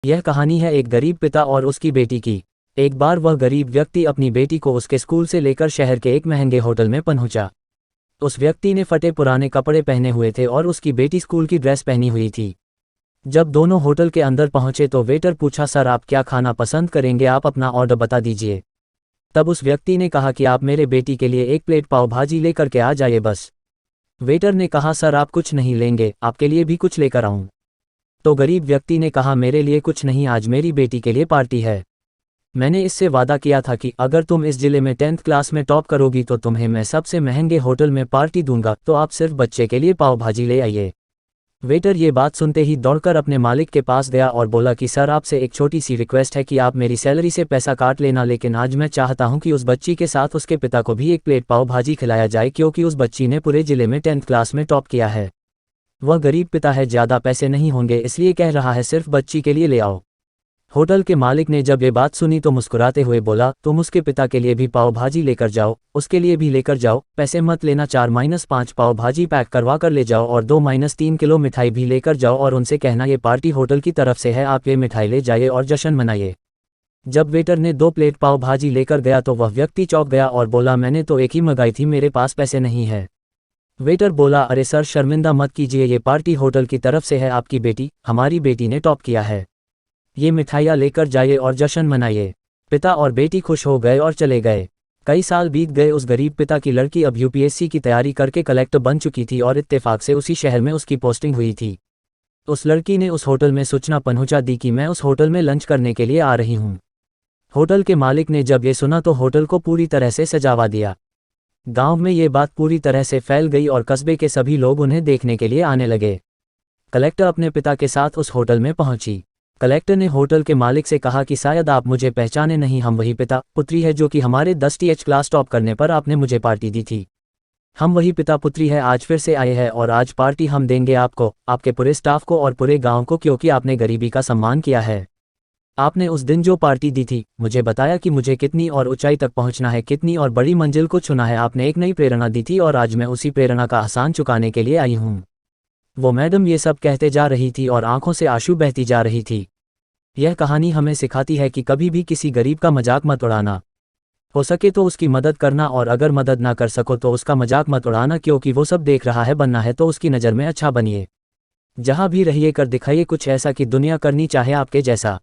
यह कहानी है एक गरीब पिता और उसकी बेटी की। एक बार वह गरीब व्यक्ति अपनी बेटी को उसके स्कूल से लेकर शहर के एक महंगे होटल में पहुंचा। उस व्यक्ति ने फटे पुराने कपड़े पहने हुए थे और उसकी बेटी स्कूल की ड्रेस पहनी हुई थी। जब दोनों होटल के अंदर पहुंचे तो वेटर पूछा, सर आप क्या खाना पसंद करेंगे, आप अपना ऑर्डर बता दीजिए। तब उस व्यक्ति ने कहा कि आप मेरे बेटी के लिए एक प्लेट पाव भाजी लेकर के आ जाइए बस। वेटर ने कहा, सर आप कुछ नहीं लेंगे, आपके लिए भी कुछ लेकर आऊं? तो गरीब व्यक्ति ने कहा, मेरे लिए कुछ नहीं, आज मेरी बेटी के लिए पार्टी है। मैंने इससे वादा किया था कि अगर तुम इस जिले में 10th क्लास में टॉप करोगी तो तुम्हें मैं सबसे महंगे होटल में पार्टी दूंगा, तो आप सिर्फ बच्चे के लिए पाव भाजी ले आइए। वेटर ये बात सुनते ही दौड़कर अपने मालिक के पास गया और बोला कि सर आपसे एक छोटी सी रिक्वेस्ट है कि आप मेरी सैलरी से पैसा काट लेना, लेकिन आज मैं चाहता हूं कि उस बच्ची के साथ उसके पिता को भी एक प्लेट पाव भाजी खिलाया जाए, क्योंकि उस बच्ची ने पूरे जिले में 10th क्लास में टॉप किया है। वह गरीब पिता है, ज़्यादा पैसे नहीं होंगे, इसलिए कह रहा है सिर्फ बच्ची के लिए ले आओ। होटल के मालिक ने जब ये बात सुनी तो मुस्कुराते हुए बोला, तुम उसके पिता के लिए भी पाव भाजी लेकर जाओ, उसके लिए भी लेकर जाओ, पैसे मत लेना, 4-5 पाव भाजी पैक करवा कर ले जाओ और 2-3 किलो मिठाई भी लेकर जाओ और उनसे कहना ये पार्टी होटल की तरफ से है, आप ये मिठाई ले जाइए और जश्न मनाइए। जब वेटर ने 2 प्लेट पाव भाजी लेकर गया तो वह व्यक्ति चौंक गया और बोला, मैंने तो एक ही मंगाई थी, मेरे पास पैसे नहीं है। वेटर बोला, अरे सर शर्मिंदा मत कीजिए, ये पार्टी होटल की तरफ से है, आपकी बेटी, हमारी बेटी ने टॉप किया है, ये मिठाइयाँ लेकर जाइए और जश्न मनाइए। पिता और बेटी खुश हो गए और चले गए। कई साल बीत गए। उस गरीब पिता की लड़की अब यूपीएससी की तैयारी करके कलेक्टर बन चुकी थी और इत्तेफाक से उसी शहर में उसकी पोस्टिंग हुई थी। उस लड़की ने उस होटल में सूचना पहुंचा दी कि मैं उस होटल में लंच करने के लिए आ रही हूं। होटल के मालिक ने जब ये सुना तो होटल को पूरी तरह से सजावा दिया। गांव में ये बात पूरी तरह से फैल गई और कस्बे के सभी लोग उन्हें देखने के लिए आने लगे। कलेक्टर अपने पिता के साथ उस होटल में पहुंची। कलेक्टर ने होटल के मालिक से कहा कि शायद आप मुझे पहचाने नहीं, हम वही पिता पुत्री है जो कि हमारे 10th क्लास टॉप करने पर आपने मुझे पार्टी दी थी। हम वही पिता पुत्री है, आज फिर से आए हैं और आज पार्टी हम देंगे आपको, आपके पूरे स्टाफ को और पूरे गांव को, क्योंकि आपने गरीबी का सम्मान किया है। आपने उस दिन जो पार्टी दी थी, मुझे बताया कि मुझे कितनी और ऊंचाई तक पहुंचना है, कितनी और बड़ी मंजिल को चुना है। आपने एक नई प्रेरणा दी थी और आज मैं उसी प्रेरणा का एहसान चुकाने के लिए आई हूँ। वो मैडम ये सब कहते जा रही थी और आंखों से आंसू बहती जा रही थी। यह कहानी हमें सिखाती है कि कभी भी किसी गरीब का मजाक मत उड़ाना। हो सके तो उसकी मदद करना और अगर मदद ना कर सको तो उसका मजाक मत उड़ाना, क्योंकि वो सब देख रहा है। बनना है तो उसकी नज़र में अच्छा बनिए। जहाँ भी रहिए कर दिखाइए कुछ ऐसा कि दुनिया करनी चाहे आपके जैसा।